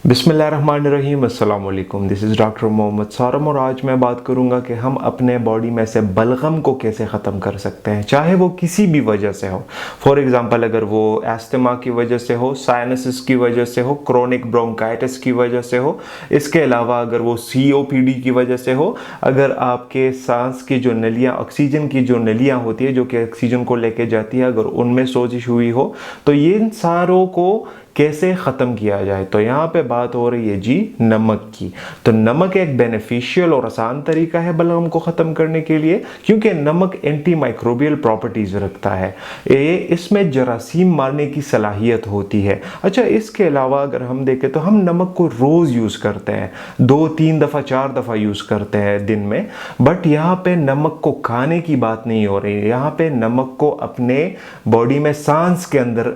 बिस्मिल्लाहिर्रहमानिर्रहीम, अस्सलाम वालेकुम। दिस इज़ डॉक्टर मोहम्मद सारम और आज मैं बात करूंगा कि हम अपने बॉडी में से बलगम को कैसे ख़त्म कर सकते हैं, चाहे वो किसी भी वजह से हो। फॉर एग्ज़ाम्पल, अगर वो एस्थमा की वजह से हो, साइनसिस की वजह से हो, क्रोनिक ब्रोंकाइटिस की वजह से हो, इसके अलावा अगर वो COPD की वजह से हो, अगर आपके सांस की जो नलियाँ, ऑक्सीजन की जो नलियाँ होती है जो कि ऑक्सीजन को लेके जाती है, अगर उनमें सोजिश हुई हो, तो ये इन सारों को कैसे ख़त्म किया जाए। तो यहाँ पे बात हो रही है जी नमक की। तो नमक एक बेनिफिशियल और आसान तरीका है बलगम को ख़त्म करने के लिए, क्योंकि नमक एंटी माइक्रोबियल प्रॉपर्टीज़ रखता है। ये इसमें जरासीम मारने की सलाहियत होती है। अच्छा, इसके अलावा अगर हम देखें तो हम नमक को रोज़ यूज़ करते हैं, 2-3 दफ़ा 4 दफ़ा यूज़ करते हैं दिन में। बट यहाँ पे नमक को खाने की बात नहीं हो रही है, यहाँ पे नमक को अपने बॉडी में सांस के अंदर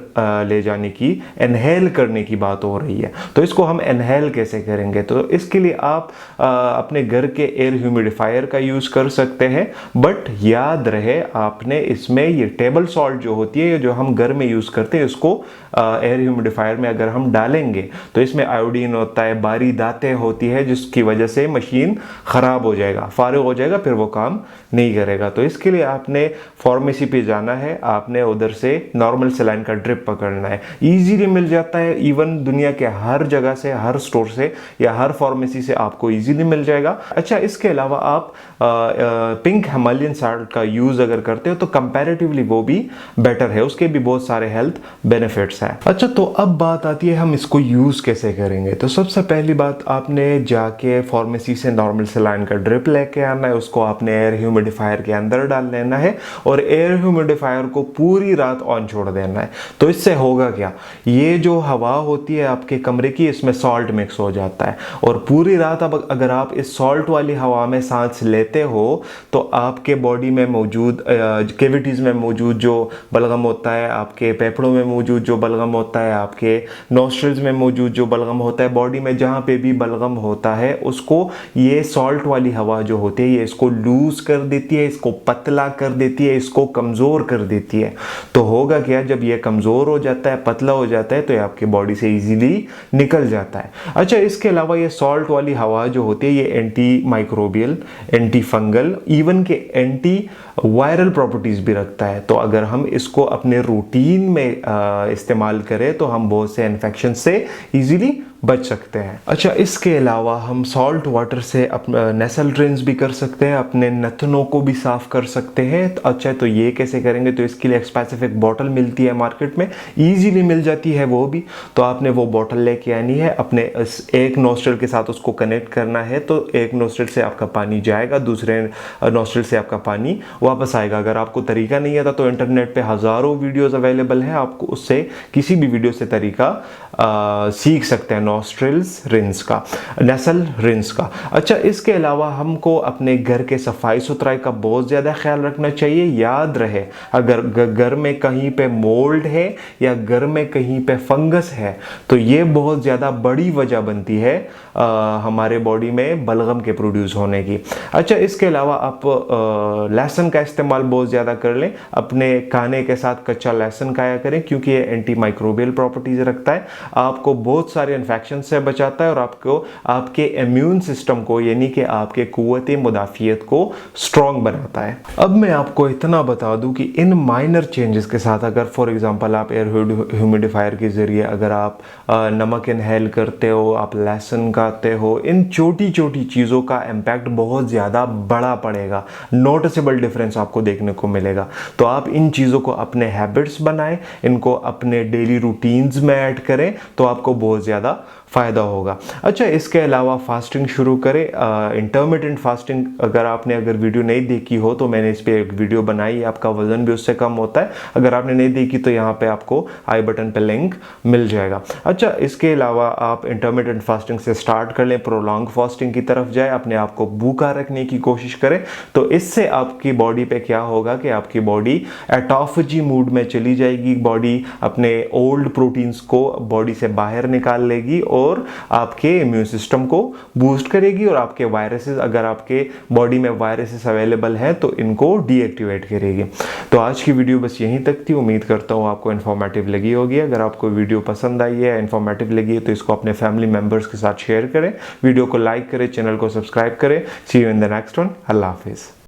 ले जाने की, इनहेल करने की बात हो रही है। तो इसको हम इनहेल कैसे करेंगे? तो इसके लिए आप अपने घर के एयर ह्यूमिडिफायर का यूज़ कर सकते हैं। बट याद रहे, आपने इसमें ये टेबल सॉल्ट जो होती है, जो हम घर में यूज़ करते हैं, उसको एयर ह्यूमिडिफायर में अगर हम डालेंगे तो इसमें आयोडीन होता है, बारी दातें होती है, जिसकी वजह से मशीन ख़राब हो जाएगा, फारिग हो जाएगा, फिर वो काम नहीं करेगा। तो इसके लिए आपने फार्मेसी पे जाना है, आपने उधर से नॉर्मल सलाइन का ड्रिप पकड़ना है। ईजीली मिल जाता है, इवन दुनिया के हर जगह से, हर स्टोर से या हर फार्मेसी से आपको इजीली मिल जाएगा। अच्छा, इसके अलावा आप पिंक हिमालयन साल्ट का यूज़ अगर करते हो तो कंपैरेटिवली वो भी बेटर है, उसके भी बहुत सारे हेल्थ बेनिफिट्स हैं। अच्छा, तो अब बात आती है हम इसको यूज़ कैसे करेंगे। तो सबसे पहली बात, आपने जाके फार्मेसी से नॉर्मल सलाइन का ड्रिप लेके आना है, उसको आपने एयर ह्यूमिडिफायर के अंदर डाल लेना है और एयर ह्यूमिडिफायर को पूरी रात ऑन छोड़ देना है। तो इससे होगा क्या, ये जो हवा होती है आपके कमरे की, इसमें सॉल्ट मिक्स हो जाता है और पूरी रात अब अगर आप इस सॉल्ट वाली हवा में सांस लेते हो तो आपके बॉडी में मौजूद कैविटीज़ में मौजूद जो बलगम होता है, आपके फेफड़ों में मौजूद जो बलगम होता है, आपके नोस्ट्रिल्स में मौजूद जो बलगम होता है, बॉडी में जहाँ पे भी बलगम होता है, उसको ये सॉल्ट वाली हवा जो होती है ये इसको लूज कर देती है, इसको पतला कर देती है, इसको कमज़ोर कर देती है। तो होगा क्या, जब ये कमज़ोर हो जाता है, पतला हो जाता है, तो ये आपकी बॉडी से इजीली निकल जाता है। अच्छा, इसके अलावा ये सॉल्ट वाली हवा जो होती है ये anti microbial, anti fungal, even के एंटी वायरल प्रॉपर्टीज़ भी रखता है। तो अगर हम इसको अपने रूटीन में इस्तेमाल करें तो हम बहुत से इन्फेक्शन से इजीली बच सकते हैं। अच्छा, इसके अलावा हम सॉल्ट वाटर से नेसल ड्रेन्स भी कर सकते हैं, अपने नथनों को भी साफ़ कर सकते हैं। अच्छा, तो ये कैसे करेंगे? तो इसके लिए एक स्पेसिफिक बॉटल मिलती है मार्केट में, ईजीली मिल जाती है वो भी। तो आपने वो बॉटल लेके आनी है, अपने एक नोस्ट्रिल के साथ उसको कनेक्ट करना है, तो एक नोस्ट्रिल से आपका पानी जाएगा, दूसरे नोस्ट्रिल से आपका पानी वापस आएगा। अगर आपको तरीका नहीं आता तो इंटरनेट पे हज़ारों वीडियोज़ अवेलेबल हैं, आपको उससे किसी भी वीडियो से तरीका सीख सकते हैं नॉस्ट्रिल्स रिंस का, नेसल रिंस का। अच्छा, इसके अलावा हमको अपने घर के सफाई सुथराई का बहुत ज़्यादा ख्याल रखना चाहिए। याद रहे, अगर घर में कहीं पे मोल्ड है या घर में कहीं पे फंगस है तो ये बहुत ज़्यादा बड़ी वजह बनती है हमारे बॉडी में बलगम के प्रोड्यूस होने की। अच्छा, इसके अलावा आप लहसुन का इस्तेमाल बहुत ज़्यादा कर लें, अपने खाने के साथ कच्चा लहसुन खाया करें, क्योंकि ये एंटी माइक्रोबियल प्रॉपर्टीज़ रखता है, आपको बहुत सारे इन्फेक्शन से बचाता है और आपको आपके इम्यून सिस्टम को, यानी कि आपके कुव्वत मुदाफ़ियत को स्ट्रॉन्ग बनाता है। अब मैं आपको इतना बता दूं कि इन माइनर चेंजेस के साथ, अगर फॉर एग्जांपल आप एयर ह्यूमिडिफायर के ज़रिए अगर आप नमक इनहेल करते हो, आप लहसुन खाते हो, इन छोटी छोटी चीज़ों का इम्पैक्ट बहुत ज़्यादा बड़ा पड़ेगा, नोटिसेबल डिफरेंस आपको देखने को मिलेगा। तो आप इन चीज़ों को अपने हैबिट्स बनाएं, इनको अपने डेली रूटीन्स में ऐड करें, तो आपको बहुत ज़्यादा फ़ायदा होगा। अच्छा, इसके अलावा फास्टिंग शुरू करें, इंटरमिटेंट फास्टिंग। अगर वीडियो नहीं देखी हो तो मैंने इस पर एक वीडियो बनाई है, आपका वज़न भी उससे कम होता है। अगर आपने नहीं देखी तो यहाँ पे आपको आई बटन पे लिंक मिल जाएगा। अच्छा, इसके अलावा आप इंटरमिटेंट फास्टिंग से स्टार्ट कर लें, प्रोलॉन्ग फास्टिंग की तरफ जाए, अपने आप को भूखा रखने की कोशिश करें। तो इससे आपकी बॉडी पे क्या होगा कि आपकी बॉडी एटॉफजी मूड में चली जाएगी, बॉडी अपने ओल्ड प्रोटीन्स को बॉडी से बाहर निकाल लेगी और आपके इम्यून सिस्टम को बूस्ट करेगी और आपके वायरसेस, अगर आपके बॉडी में वायरसेस अवेलेबल है तो इनको डीएक्टिवेट करेगी। तो आज की वीडियो बस यहीं तक थी। उम्मीद करता हूँ आपको इन्फॉर्मेटिव लगी होगी। अगर आपको वीडियो पसंद आई है, इन्फॉर्मेटिव लगी है, तो इसको अपने फैमिली मेम्बर्स के साथ शेयर करें, वीडियो को लाइक करें, चैनल को सब्सक्राइब करें। See you in the next one. अल्लाह हाफिज़।